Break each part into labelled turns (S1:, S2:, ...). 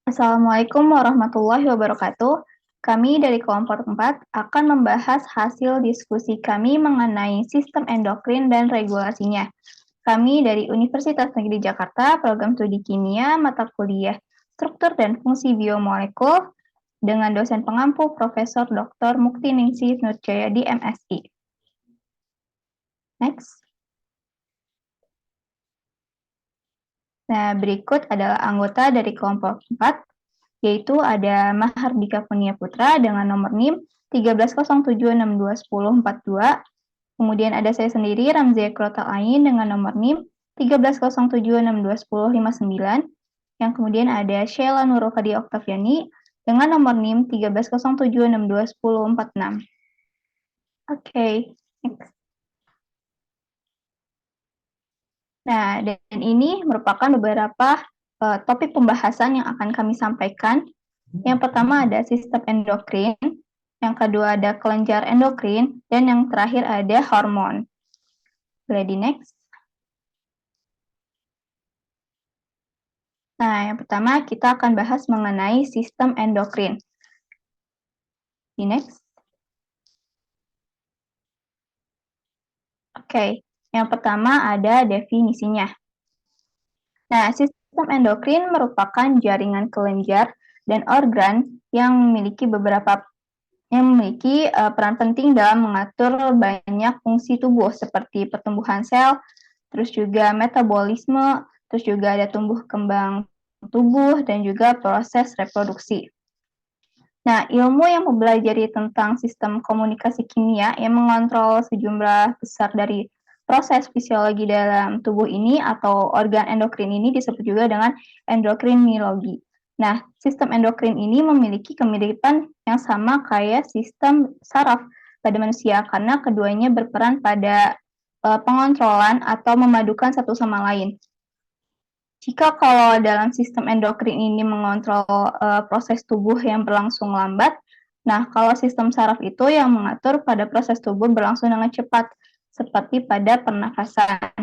S1: Assalamualaikum warahmatullahi wabarakatuh. Kami dari kelompok 4 akan membahas hasil diskusi kami mengenai sistem endokrin dan regulasinya. Kami dari Universitas Negeri Jakarta, program studi kimia, mata kuliah struktur dan fungsi biomolekul dengan dosen pengampu Profesor Dr. Mukti Ningsih Nurjayadi MSI. Next. Nah, berikut adalah anggota dari kelompok 4, yaitu ada Mahardika Punia Putra dengan nomor NIM 1307621042. Kemudian ada saya sendiri, Ramzia Krota Ain dengan nomor NIM 1307621059. Yang kemudian ada Sheila Nurulfadi Oktaviani dengan nomor NIM 1307621046. Oke, next. Nah, dan ini merupakan beberapa topik pembahasan yang akan kami sampaikan. Yang pertama ada sistem endokrin, yang kedua ada kelenjar endokrin, dan yang terakhir ada hormon. Boleh di next. Nah, yang pertama kita akan bahas mengenai sistem endokrin. Di next. Oke, yang pertama ada definisinya. Nah, sistem endokrin merupakan jaringan kelenjar dan organ yang memiliki peran penting dalam mengatur banyak fungsi tubuh seperti pertumbuhan sel, terus juga metabolisme, terus juga ada tumbuh kembang tubuh dan juga proses reproduksi. Nah, ilmu yang mempelajari tentang sistem komunikasi kimia yang mengontrol sejumlah besar dari proses fisiologi dalam tubuh ini atau organ endokrin ini disebut juga dengan endokrinologi. Nah, sistem endokrin ini memiliki kemiripan yang sama kayak sistem saraf pada manusia karena keduanya berperan pada pengontrolan atau memadukan satu sama lain. Jika kalau dalam sistem endokrin ini mengontrol proses tubuh yang berlangsung lambat, nah kalau sistem saraf itu yang mengatur pada proses tubuh berlangsung dengan cepat, seperti pada pernafasan.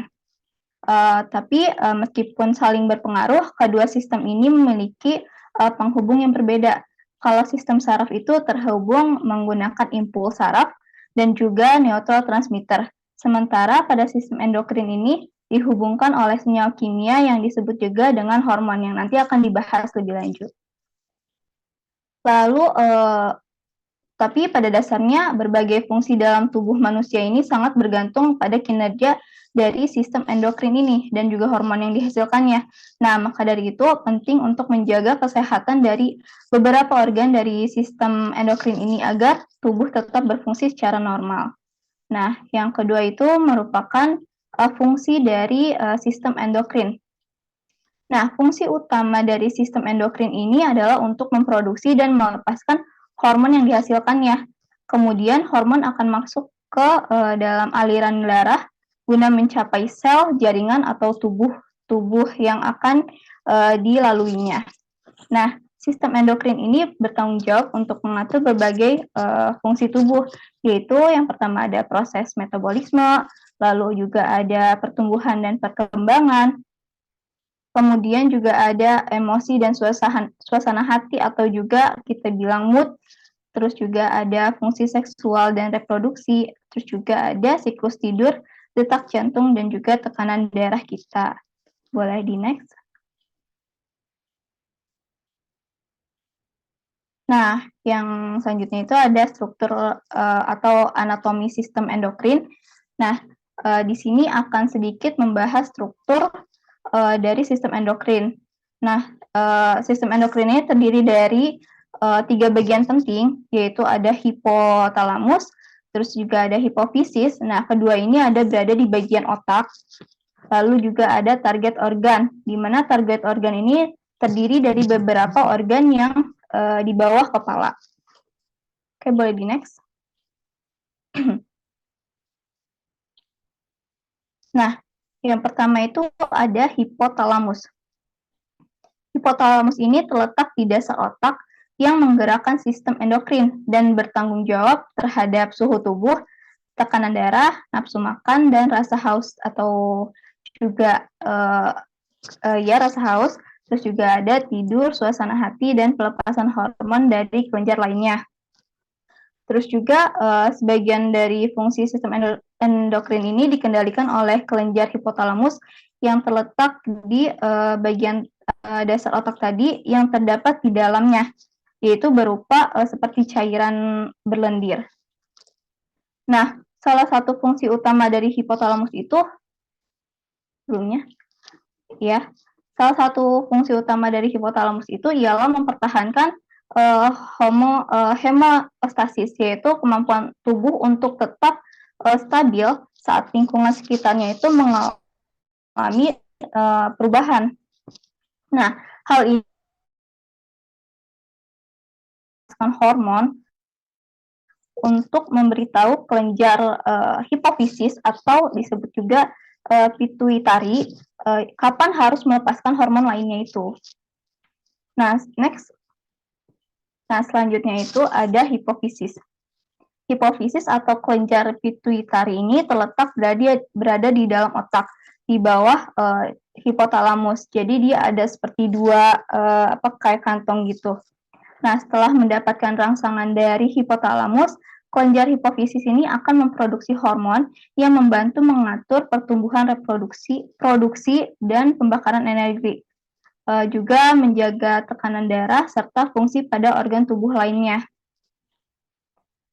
S1: Tapi meskipun saling berpengaruh, kedua sistem ini memiliki penghubung yang berbeda. Kalau sistem saraf itu terhubung menggunakan impuls saraf dan juga neurotransmitter. Sementara pada sistem endokrin ini dihubungkan oleh senyawa kimia yang disebut juga dengan hormon yang nanti akan dibahas lebih lanjut. Lalu, tapi pada dasarnya berbagai fungsi dalam tubuh manusia ini sangat bergantung pada kinerja dari sistem endokrin ini dan juga hormon yang dihasilkannya. Nah, maka dari itu penting untuk menjaga kesehatan dari beberapa organ dari sistem endokrin ini agar tubuh tetap berfungsi secara normal. Nah, yang kedua itu merupakan fungsi dari sistem endokrin. Nah, fungsi utama dari sistem endokrin ini adalah untuk memproduksi dan melepaskan hormon yang dihasilkannya. Kemudian hormon akan masuk ke dalam aliran darah guna mencapai sel, jaringan, atau tubuh yang akan dilaluinya. Nah, sistem endokrin ini bertanggung jawab untuk mengatur berbagai fungsi tubuh, yaitu yang pertama ada proses metabolisme, lalu juga ada pertumbuhan dan perkembangan, kemudian juga ada emosi dan suasana hati atau juga kita bilang mood, terus juga ada fungsi seksual dan reproduksi, terus juga ada siklus tidur, detak jantung, dan juga tekanan darah kita. Boleh di next. Nah, yang selanjutnya itu ada struktur atau anatomi sistem endokrin. Nah, di sini akan sedikit membahas struktur dari sistem endokrin. Nah, sistem endokrin ini terdiri dari 3 bagian penting, yaitu ada hipotalamus, terus juga ada hipofisis. Nah, kedua ini berada di bagian otak. Lalu juga ada target organ, di mana target organ ini terdiri dari beberapa organ yang di bawah kepala. Oke, boleh di next. Nah, yang pertama itu ada hipotalamus. Hipotalamus ini terletak di dasar otak yang menggerakkan sistem endokrin dan bertanggung jawab terhadap suhu tubuh, tekanan darah, nafsu makan, dan rasa haus atau juga rasa haus, Terus juga ada tidur, suasana hati, dan pelepasan hormon dari kelenjar lainnya. Terus juga sebagian dari fungsi sistem endokrin ini dikendalikan oleh kelenjar hipotalamus yang terletak di bagian dasar otak tadi yang terdapat di dalamnya, yaitu berupa seperti cairan berlendir. Nah, salah satu fungsi utama dari hipotalamus itu sebelumnya, ya, salah satu fungsi utama dari hipotalamus itu ialah mempertahankan homeostasis, yaitu kemampuan tubuh untuk tetap stabil saat lingkungan sekitarnya itu mengalami perubahan. Nah, hal ini hormon untuk memberitahu kelenjar hipofisis atau disebut juga pituitari kapan harus melepaskan hormon lainnya itu. Nah, selanjutnya itu ada hipofisis. Hipofisis atau kelenjar pituitari ini terletak berada di dalam otak, di bawah hipotalamus. Jadi dia ada seperti dua kayak kantong gitu. Nah, setelah mendapatkan rangsangan dari hipotalamus, kelenjar hipofisis ini akan memproduksi hormon yang membantu mengatur pertumbuhan reproduksi, produksi, dan pembakaran energi. Juga menjaga tekanan darah serta fungsi pada organ tubuh lainnya.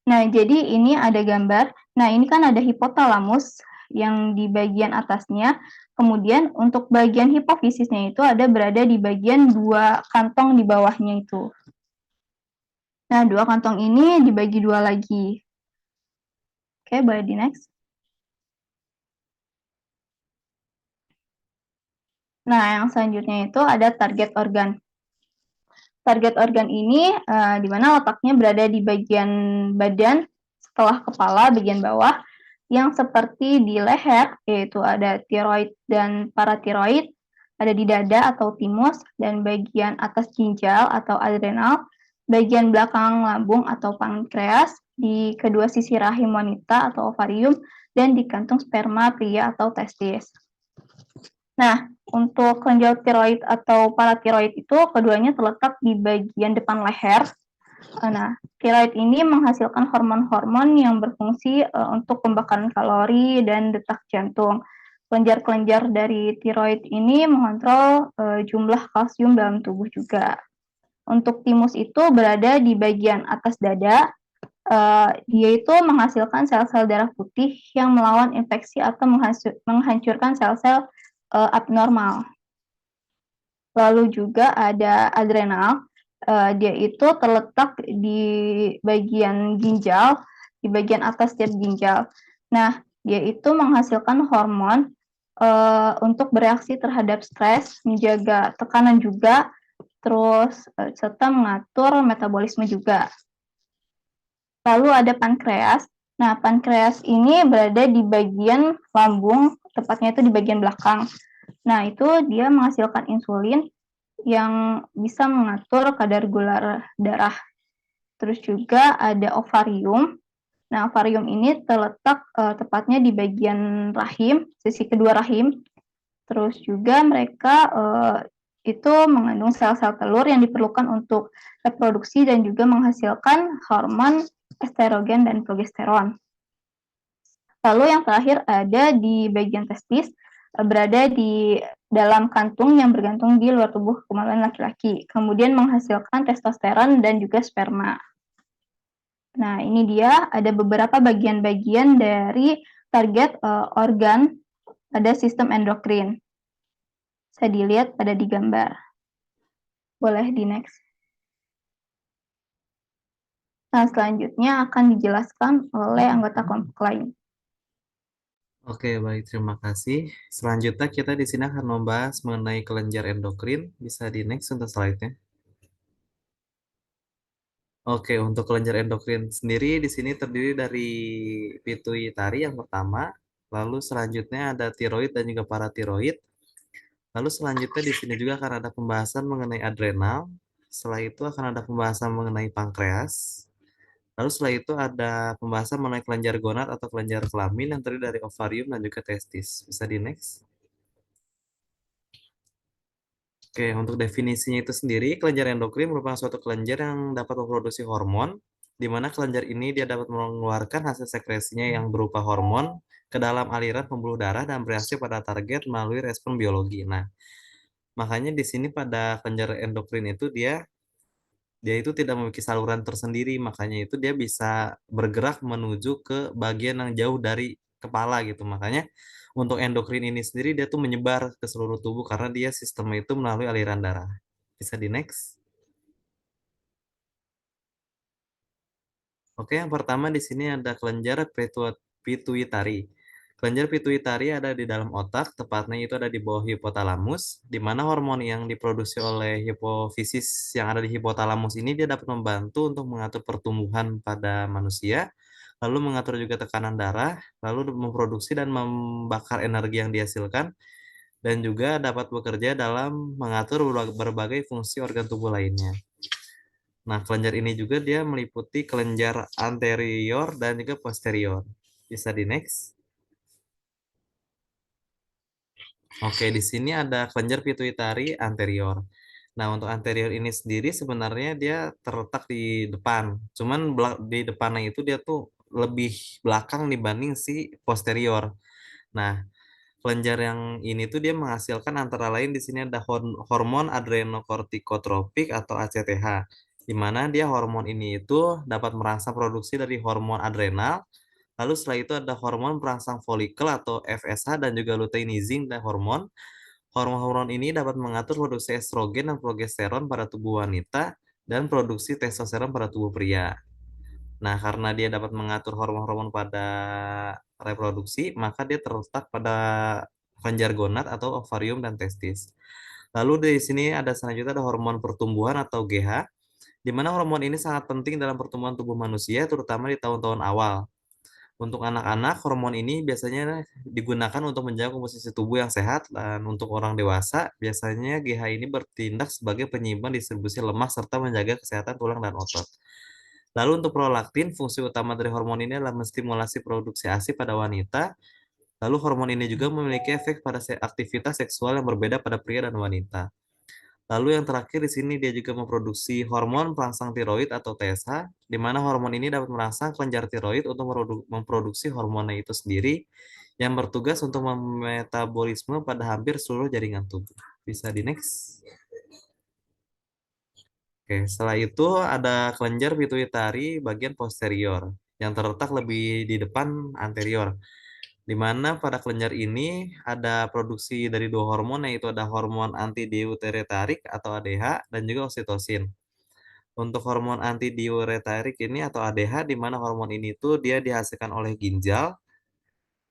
S1: Nah, jadi ini ada gambar. Nah, ini kan ada hipotalamus yang di bagian atasnya. Kemudian untuk bagian hipofisisnya itu ada berada di bagian dua kantong di bawahnya itu. Nah, dua kantong ini dibagi dua lagi. Oke, boleh di next. Nah, yang selanjutnya itu ada target organ. Target organ ini di mana letaknya berada di bagian badan setelah kepala, bagian bawah, yang seperti di leher, yaitu ada tiroid dan paratiroid, ada di dada atau timus, dan bagian atas ginjal atau adrenal, bagian belakang lambung atau pankreas, di kedua sisi rahim wanita atau ovarium, dan di kantung sperma pria atau testis. Nah, untuk kelenjar tiroid atau paratiroid itu keduanya terletak di bagian depan leher. Nah, tiroid ini menghasilkan hormon-hormon yang berfungsi untuk pembakaran kalori dan detak jantung. Kelenjar-kelenjar dari tiroid ini mengontrol jumlah kalsium dalam tubuh juga. Untuk timus itu berada di bagian atas dada. Dia itu menghasilkan sel-sel darah putih yang melawan infeksi atau menghancurkan sel-sel abnormal. Lalu juga ada adrenal, dia itu terletak di bagian ginjal, di bagian atas tiap ginjal. Nah, dia itu menghasilkan hormon untuk bereaksi terhadap stres, menjaga tekanan juga, terus serta mengatur metabolisme juga. Lalu ada pankreas. Nah, pankreas ini berada di bagian lambung, tepatnya itu di bagian belakang. Nah, itu dia menghasilkan insulin yang bisa mengatur kadar gula darah. Terus juga ada ovarium. Nah, ovarium ini terletak tepatnya di bagian rahim, sisi kedua rahim. Terus juga mereka itu mengandung sel-sel telur yang diperlukan untuk reproduksi dan juga menghasilkan hormon estrogen dan progesteron. Lalu yang terakhir ada di bagian testis, berada di dalam kantung yang bergantung di luar tubuh kemaluan laki-laki, kemudian menghasilkan testosteron dan juga sperma. Nah, ini dia ada beberapa bagian-bagian dari target organ pada sistem endokrin. Bisa dilihat pada di gambar. Boleh di next. Nah, selanjutnya akan dijelaskan oleh anggota kelompok lain.
S2: Oke, baik, terima kasih. Selanjutnya kita di sini akan membahas mengenai kelenjar endokrin. Bisa di next untuk slide-nya. Oke, untuk kelenjar endokrin sendiri di sini terdiri dari pituitari yang pertama, lalu selanjutnya ada tiroid dan juga paratiroid. Lalu selanjutnya di sini juga akan ada pembahasan mengenai adrenal. Setelah itu akan ada pembahasan mengenai pankreas. Lalu setelah itu ada pembahasan mengenai kelenjar gonad atau kelenjar kelamin yang terdiri dari ovarium dan juga testis. Bisa di next. Oke, untuk definisinya itu sendiri, kelenjar endokrin merupakan suatu kelenjar yang dapat memproduksi hormon, di mana kelenjar ini dia dapat mengeluarkan hasil sekresinya yang berupa hormon ke dalam aliran pembuluh darah dan bereaksi pada target melalui respon biologi. Nah, makanya di sini pada kelenjar endokrin itu dia dia itu tidak memiliki saluran tersendiri, makanya itu dia bisa bergerak menuju ke bagian yang jauh dari kepala gitu. Makanya untuk endokrin ini sendiri dia tuh menyebar ke seluruh tubuh karena dia sistemnya itu melalui aliran darah. Bisa di next. Oke, yang pertama di sini ada kelenjar pituitari. Kelenjar pituitari ada di dalam otak, tepatnya itu ada di bawah hipotalamus, di mana hormon yang diproduksi oleh hipofisis yang ada di hipotalamus ini dia dapat membantu untuk mengatur pertumbuhan pada manusia, lalu mengatur juga tekanan darah, lalu memproduksi dan membakar energi yang dihasilkan, dan juga dapat bekerja dalam mengatur berbagai fungsi organ tubuh lainnya. Nah, kelenjar ini juga dia meliputi kelenjar anterior dan juga posterior. Bisa di next. Oke, di sini ada kelenjar pituitari anterior. Nah, untuk anterior ini sendiri sebenarnya dia terletak di depan. Cuman di depannya itu dia tuh lebih belakang dibanding si posterior. Nah, kelenjar yang ini tuh dia menghasilkan antara lain di sini ada hormon adrenokortikotropik atau ACTH, di mana dia hormon ini itu dapat merangsang produksi dari hormon adrenal. Lalu setelah itu ada hormon perangsang folikel atau FSH dan juga luteinizing dan hormon. Hormon-hormon ini dapat mengatur produksi estrogen dan progesteron pada tubuh wanita dan produksi testosteron pada tubuh pria. Nah, karena dia dapat mengatur hormon-hormon pada reproduksi, maka dia terletak pada kelenjar gonad atau ovarium dan testis. Lalu di sini ada selanjutnya ada hormon pertumbuhan atau GH, di mana hormon ini sangat penting dalam pertumbuhan tubuh manusia, terutama di tahun-tahun awal. Untuk anak-anak, hormon ini biasanya digunakan untuk menjaga komposisi tubuh yang sehat, dan untuk orang dewasa, biasanya GH ini bertindak sebagai penyeimbang distribusi lemak serta menjaga kesehatan tulang dan otot. Lalu untuk prolaktin, fungsi utama dari hormon ini adalah menstimulasi produksi ASI pada wanita. Lalu hormon ini juga memiliki efek pada aktivitas seksual yang berbeda pada pria dan wanita. Lalu yang terakhir di sini dia juga memproduksi hormon perangsang tiroid atau TSH, di mana hormon ini dapat merangsang kelenjar tiroid untuk memproduksi hormonnya itu sendiri yang bertugas untuk memetabolisme pada hampir seluruh jaringan tubuh. Bisa di next. Oke, setelah itu ada kelenjar pituitari bagian posterior yang terletak lebih di depan anterior, di mana pada kelenjar ini ada produksi dari dua hormon, yaitu ada hormon antidiuteretarik atau ADH dan juga oksitosin. Untuk hormon antidiuretarik ini atau ADH, di mana hormon ini tuh dia dihasilkan oleh ginjal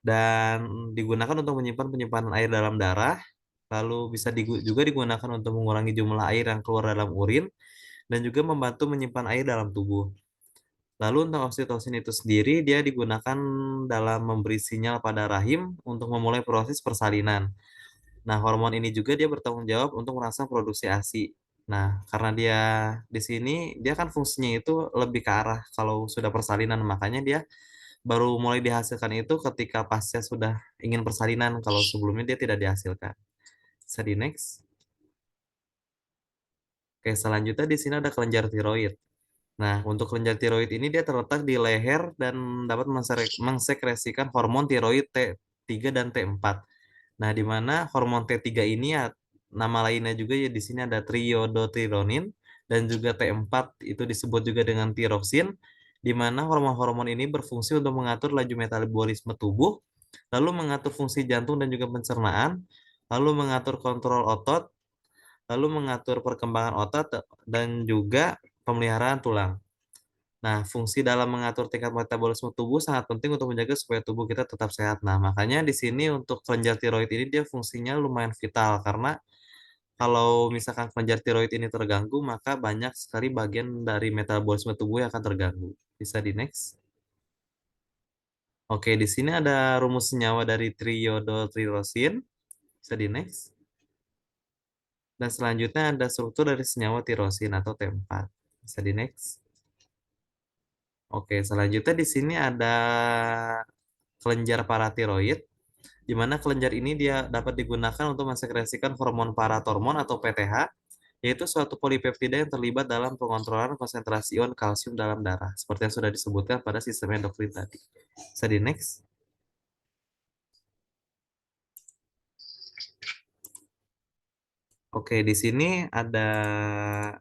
S2: dan digunakan untuk menyimpan penyimpanan air dalam darah, lalu bisa juga digunakan untuk mengurangi jumlah air yang keluar dalam urin dan juga membantu menyimpan air dalam tubuh. Lalu untuk oksitosin itu sendiri dia digunakan dalam memberi sinyal pada rahim untuk memulai proses persalinan. Nah, hormon ini juga dia bertanggung jawab untuk merangsang produksi ASI. Nah, karena dia di sini dia kan fungsinya itu lebih ke arah kalau sudah persalinan, makanya dia baru mulai dihasilkan itu ketika pasca sudah ingin persalinan, kalau sebelumnya dia tidak dihasilkan. Bisa di next. Oke, selanjutnya di sini ada kelenjar tiroid. Nah, untuk kelenjar tiroid ini dia terletak di leher dan dapat mensekresikan hormon tiroid T3 dan T4. Nah, di mana hormon T3 ini ya, nama lainnya juga ya di sini ada triiodothyronin dan juga T4 itu disebut juga dengan tiroksin, di mana hormon-hormon ini berfungsi untuk mengatur laju metabolisme tubuh, lalu mengatur fungsi jantung dan juga pencernaan, lalu mengatur kontrol otot, lalu mengatur perkembangan otot dan juga pemeliharaan tulang. Nah, fungsi dalam mengatur tingkat metabolisme tubuh sangat penting untuk menjaga supaya tubuh kita tetap sehat. Nah, makanya di sini untuk kelenjar tiroid ini dia fungsinya lumayan vital karena kalau misalkan kelenjar tiroid ini terganggu, maka banyak sekali bagian dari metabolisme tubuh yang akan terganggu. Bisa di next. Oke, di sini ada rumus senyawa dari triiodothyrosin. Bisa di next. Dan selanjutnya ada struktur dari senyawa tirosin atau T4. Bisa di next. Oke, selanjutnya di sini ada kelenjar paratiroid. di mana kelenjar ini dia dapat digunakan untuk mensekresikan hormon paratormon atau PTH, yaitu suatu polipeptida yang terlibat dalam pengontrolan konsentrasi ion kalsium dalam darah, seperti yang sudah disebutkan pada sistem endokrin tadi. Bisa di next. Oke, di sini ada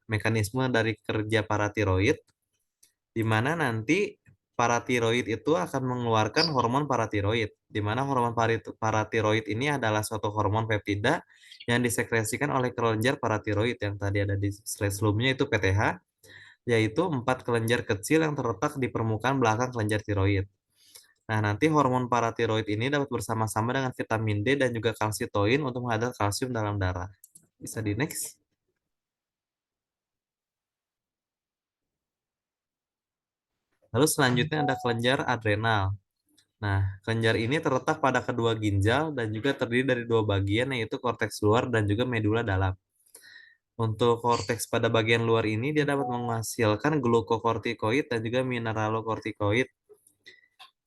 S2: mekanisme dari kerja paratiroid, di mana nanti paratiroid itu akan mengeluarkan hormon paratiroid, di mana hormon paratiroid ini adalah suatu hormon peptida yang disekresikan oleh kelenjar paratiroid yang tadi ada di slide sebelumnya itu PTH, yaitu 4 kelenjar kecil yang terletak di permukaan belakang kelenjar tiroid. Nah, nanti hormon paratiroid ini dapat bersama-sama dengan vitamin D dan juga kalsitoin untuk menghasilkan kalsium dalam darah. Bisa di next. Lalu selanjutnya ada kelenjar adrenal. Nah, kelenjar ini terletak pada kedua ginjal dan juga terdiri dari dua bagian yaitu korteks luar dan juga medula dalam. Untuk korteks pada bagian luar ini dia dapat menghasilkan glukokortikoid dan juga mineralokortikoid.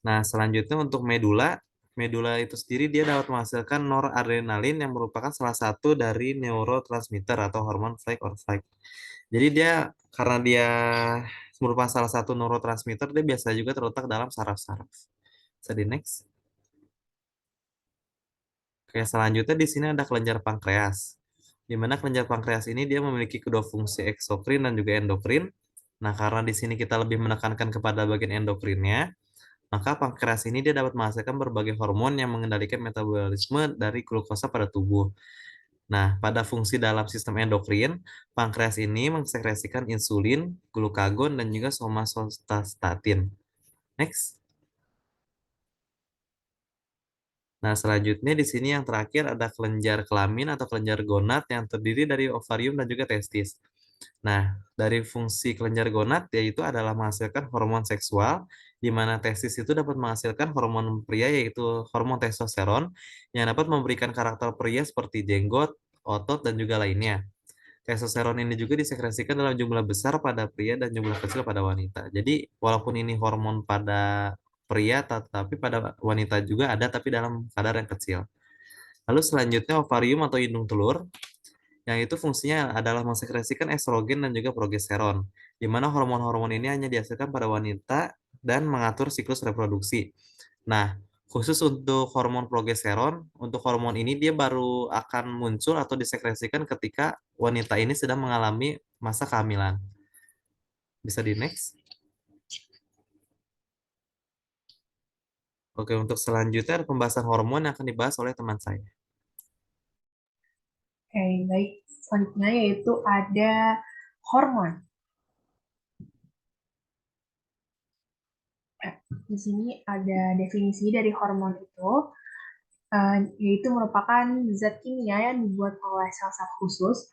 S2: Nah, selanjutnya untuk medula, medula itu sendiri dia dapat menghasilkan noradrenalin yang merupakan salah satu dari neurotransmitter atau hormon fight or flight. Jadi dia karena dia merupakan salah satu neurotransmitter, dia biasa juga terletak dalam saraf-saraf. Bisa di next. Oke, selanjutnya di sini ada kelenjar pankreas. Di mana kelenjar pankreas ini dia memiliki kedua fungsi eksokrin dan juga endokrin. Nah, karena di sini kita lebih menekankan kepada bagian endokrinnya, maka pankreas ini dia dapat menghasilkan berbagai hormon yang mengendalikan metabolisme dari glukosa pada tubuh. Nah, pada fungsi dalam sistem endokrin, pankreas ini mensekresikan insulin, glukagon, dan juga somatostatin. Next. Nah, selanjutnya di sini yang terakhir ada kelenjar kelamin atau kelenjar gonad yang terdiri dari ovarium dan juga testis. Nah, dari fungsi kelenjar gonad yaitu adalah menghasilkan hormon seksual, di mana testis itu dapat menghasilkan hormon pria yaitu hormon testosteron yang dapat memberikan karakter pria seperti jenggot, otot, dan juga lainnya. Testosteron ini juga disekresikan dalam jumlah besar pada pria dan jumlah kecil pada wanita. Jadi, walaupun ini hormon pada pria, tetapi pada wanita juga ada, tapi dalam kadar yang kecil. Lalu selanjutnya ovarium atau indung telur, yang itu fungsinya adalah mensekresikan estrogen dan juga progesteron, di mana hormon-hormon ini hanya dihasilkan pada wanita dan mengatur siklus reproduksi. Nah, khusus untuk hormon progesteron, untuk hormon ini dia baru akan muncul atau disekresikan ketika wanita ini sedang mengalami masa kehamilan. Bisa di next. Oke, untuk selanjutnya ada pembahasan hormon yang akan dibahas oleh teman saya.
S3: Oke, baik. Selanjutnya yaitu ada hormon. Di sini ada definisi dari hormon itu, yaitu merupakan zat kimia yang dibuat oleh sel-sel khusus,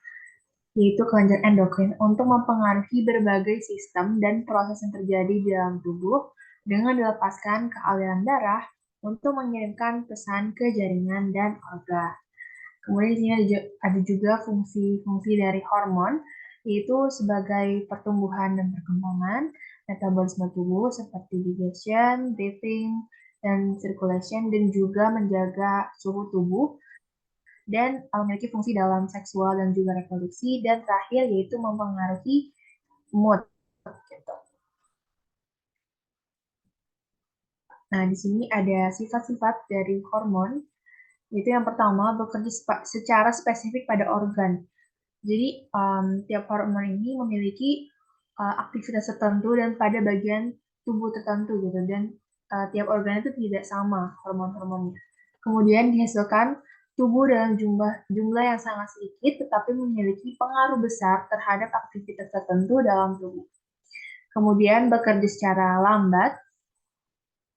S3: yaitu kelenjar endokrin, untuk mempengaruhi berbagai sistem dan proses yang terjadi di dalam tubuh dengan dilepaskan ke aliran darah untuk mengirimkan pesan ke jaringan dan organ. Kemudian di sini ada juga fungsi-fungsi dari hormon, yaitu sebagai pertumbuhan dan perkembangan, metabolisme tubuh seperti digestion, breathing, dan circulation, dan juga menjaga suhu tubuh, dan memiliki fungsi dalam seksual dan juga reproduksi, dan terakhir yaitu mempengaruhi mood. Gitu. Nah, di sini ada sifat-sifat dari hormon, yaitu yang pertama bekerja secara spesifik pada organ. Jadi tiap hormon ini memiliki aktivitas tertentu dan pada bagian tubuh tertentu gitu, dan tiap organ itu tidak sama hormon-hormonnya. Kemudian dihasilkan tubuh dalam jumlah yang sangat sedikit tetapi memiliki pengaruh besar terhadap aktivitas tertentu dalam tubuh. Kemudian bekerja secara lambat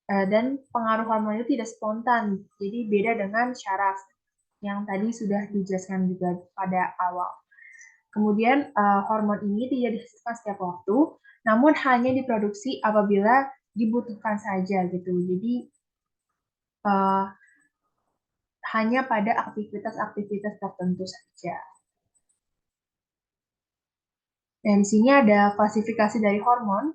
S3: dan pengaruh hormon itu tidak spontan. Jadi beda dengan syaraf yang tadi sudah dijelaskan juga pada awal. Kemudian hormon ini tidak dihasilkan setiap waktu, namun hanya diproduksi apabila dibutuhkan saja gitu. Jadi hanya pada aktivitas-aktivitas tertentu saja. Dan di sini ada klasifikasi dari hormon.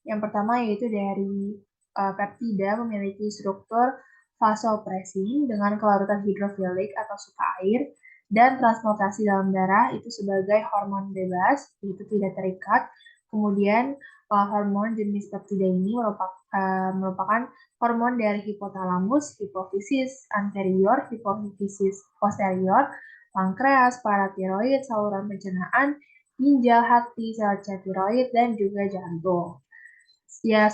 S3: Yang pertama yaitu dari peptida memiliki struktur vasopresin dengan kelarutan hidrofilik atau suka air, dan transportasi dalam darah itu sebagai hormon bebas, itu tidak terikat. Kemudian hormon jenis peptida ini merupakan hormon dari hipotalamus, hipofisis anterior, hipofisis posterior, pankreas, paratiroid, saluran pencernaan, ginjal, hati, sel tiroid, dan juga jantung. Ya,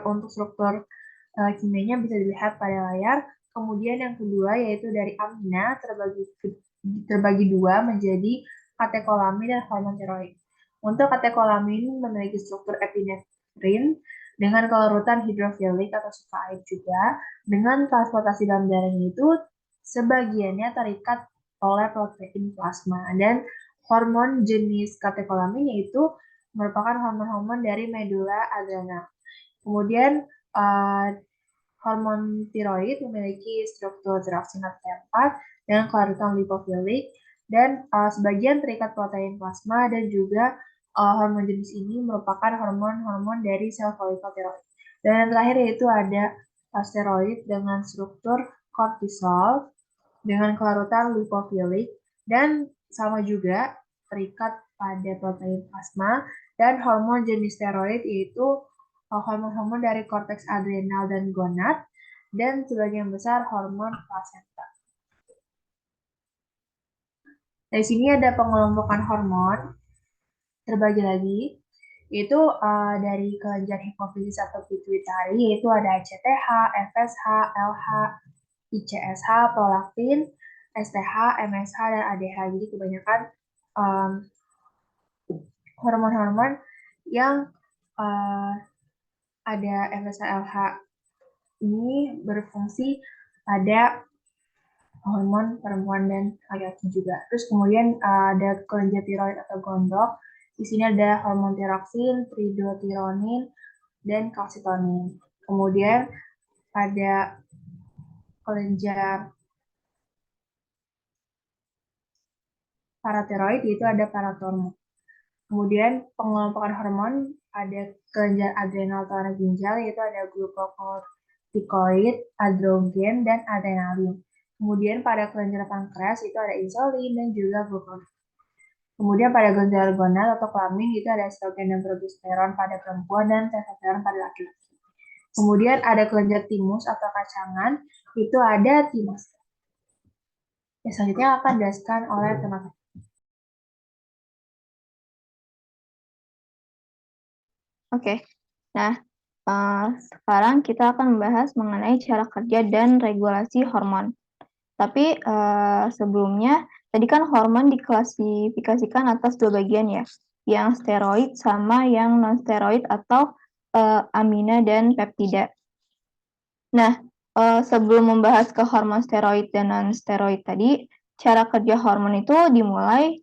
S3: untuk struktur kimianya bisa dilihat pada layar. Kemudian yang kedua yaitu dari amina terbagi dua menjadi katekolamin dan hormon tiroid. Untuk katekolamin memiliki struktur epinefrin dengan kelarutan hidrofilik atau suka air juga, dengan transportasi dalam darahnya itu sebagiannya terikat oleh protein plasma, dan hormon jenis katekolamin yaitu merupakan hormon-hormon dari medula adrenal. Kemudian hormon tiroid memiliki struktur tiroksinat T4 dengan kelarutan lipofilik, dan sebagian terikat protein plasma, dan juga hormon jenis ini merupakan hormon-hormon dari sel folikel tiroid. Dan yang terakhir yaitu ada steroid dengan struktur kortisol dengan kelarutan lipofilik, dan sama juga terikat pada protein plasma, dan hormon jenis steroid yaitu hormon-hormon dari korteks adrenal dan gonad, dan sebagian besar hormon plasenta. Dari sini ada pengelompokan hormon terbagi lagi, yaitu dari kelenjar hipofisis atau pituitari, yaitu ada ACTH, FSH, LH, ICSH, prolaktin, STH, MSH, dan ADH. Jadi kebanyakan hormon-hormon yang ada FSH, LH ini berfungsi pada hormon perempuan dan laki-laki juga. Terus kemudian ada kelenjar tiroid atau gondok. Di sini ada hormon tiroksin, tridotironin, dan kalsitonin. Kemudian pada kelenjar paratiroid yaitu ada paratormon. Kemudian pengelompokan hormon ada kelenjar adrenal tona ginjal yaitu ada glukokortikoid, androgen, dan adrenalin. Kemudian pada kelenjar pankreas itu ada insulin dan juga glukosid. Kemudian pada kelenjar gonad atau kelamin itu ada estrogen dan progesteron pada perempuan dan testosteron pada laki-laki. Kemudian ada kelenjar timus atau kacangan itu ada timus. Selanjutnya akan dijelaskan oleh teman-teman.
S1: Oke, nah sekarang kita akan membahas mengenai cara kerja dan regulasi hormon. Tapi sebelumnya, tadi kan hormon diklasifikasikan atas dua bagian ya, yang steroid sama yang non-steroid atau amina dan peptida. Nah, sebelum membahas ke hormon steroid dan non-steroid tadi, cara kerja hormon itu dimulai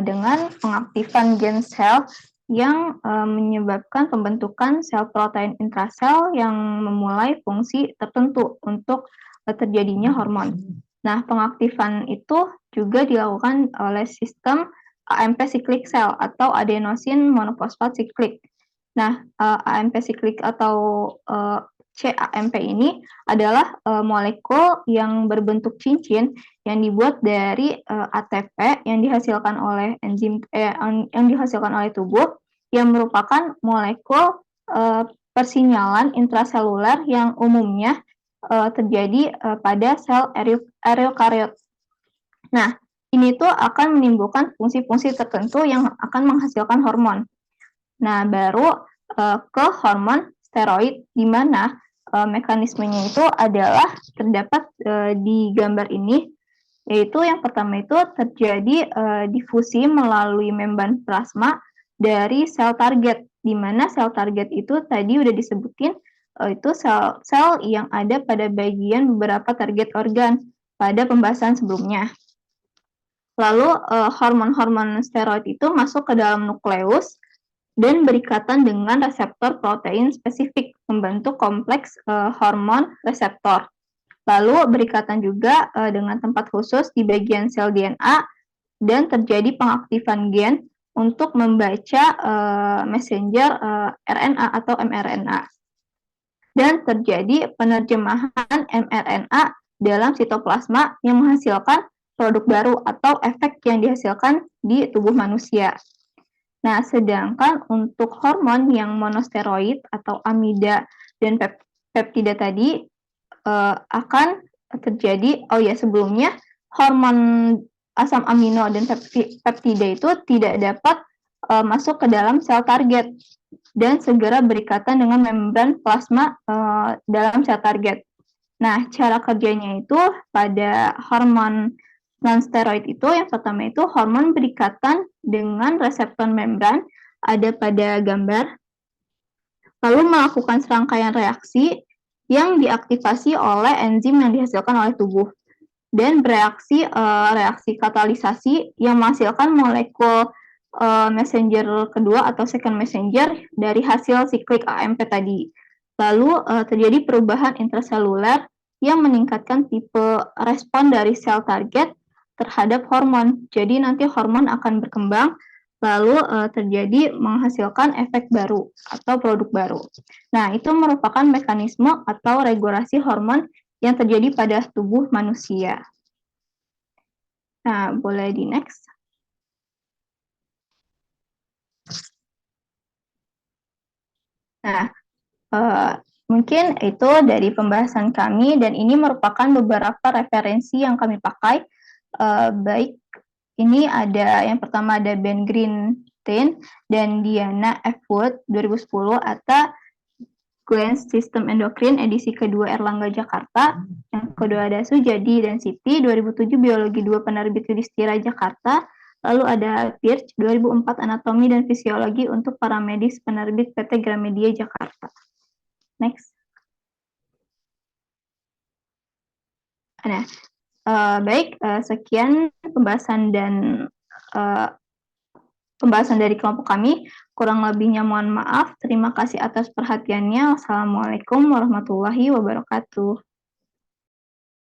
S1: dengan pengaktifan gen sel yang menyebabkan pembentukan sel protein intrasel yang memulai fungsi tertentu untuk terjadinya hormon. Nah, pengaktifan itu juga dilakukan oleh sistem AMP cyclic cell atau adenosine monofosfat cyclic. Nah, AMP cyclic atau CAMP ini adalah molekul yang berbentuk cincin yang dibuat dari ATP yang dihasilkan oleh enzim yang dihasilkan oleh tubuh, yang merupakan molekul persinyalan intraseluler yang umumnya terjadi pada sel eukariot. Nah, ini tuh akan menimbulkan fungsi-fungsi tertentu yang akan menghasilkan hormon. Nah, baru ke hormon steroid, di mana mekanismenya itu adalah terdapat di gambar ini, yaitu yang pertama itu terjadi difusi melalui membran plasma dari sel target, di mana sel target itu tadi udah disebutin itu sel-sel yang ada pada bagian beberapa target organ pada pembahasan sebelumnya. Lalu hormon-hormon steroid itu masuk ke dalam nukleus dan berikatan dengan reseptor protein spesifik, membentuk kompleks hormon reseptor. Lalu berikatan juga dengan tempat khusus di bagian sel DNA, dan terjadi pengaktifan gen untuk membaca messenger RNA atau mRNA. dan terjadi penerjemahan mRNA dalam sitoplasma yang menghasilkan produk baru atau efek yang dihasilkan di tubuh manusia. Nah, sedangkan untuk hormon yang monosteroid atau amida dan peptida tadi akan terjadi, sebelumnya hormon asam amino dan peptida itu tidak dapat masuk ke dalam sel target dan segera berikatan dengan membran plasma dalam sel target. Nah, cara kerjanya itu pada hormon non-steroid itu yang pertama itu hormon berikatan dengan reseptor membran ada pada gambar, lalu melakukan serangkaian reaksi yang diaktifasi oleh enzim yang dihasilkan oleh tubuh dan bereaksi reaksi katalisasi yang menghasilkan molekul messenger kedua atau second messenger dari hasil siklik AMP tadi. Lalu terjadi perubahan intraseluler yang meningkatkan tipe respon dari sel target terhadap hormon. Jadi nanti hormon akan berkembang lalu terjadi menghasilkan efek baru atau produk baru. Nah, itu merupakan mekanisme atau regulasi hormon yang terjadi pada tubuh manusia. Nah, boleh di next. Nah, mungkin itu dari pembahasan kami dan ini merupakan beberapa referensi yang kami pakai. Baik, ini ada yang pertama ada Ben Greenstein dan Diana F. Wood 2010 atau Glenn System Endocrine edisi kedua Erlangga Jakarta. Yang kedua ada Sujadi dan Siti 2007 Biologi 2 penerbit Yudhistira Jakarta. Lalu ada Pirch 2004 Anatomi dan Fisiologi untuk para medis penerbit PT Gramedia Jakarta. Next. Nah, baik, sekian pembahasan dari kelompok kami. Kurang lebihnya mohon maaf. Terima kasih atas perhatiannya. Wassalamualaikum warahmatullahi wabarakatuh.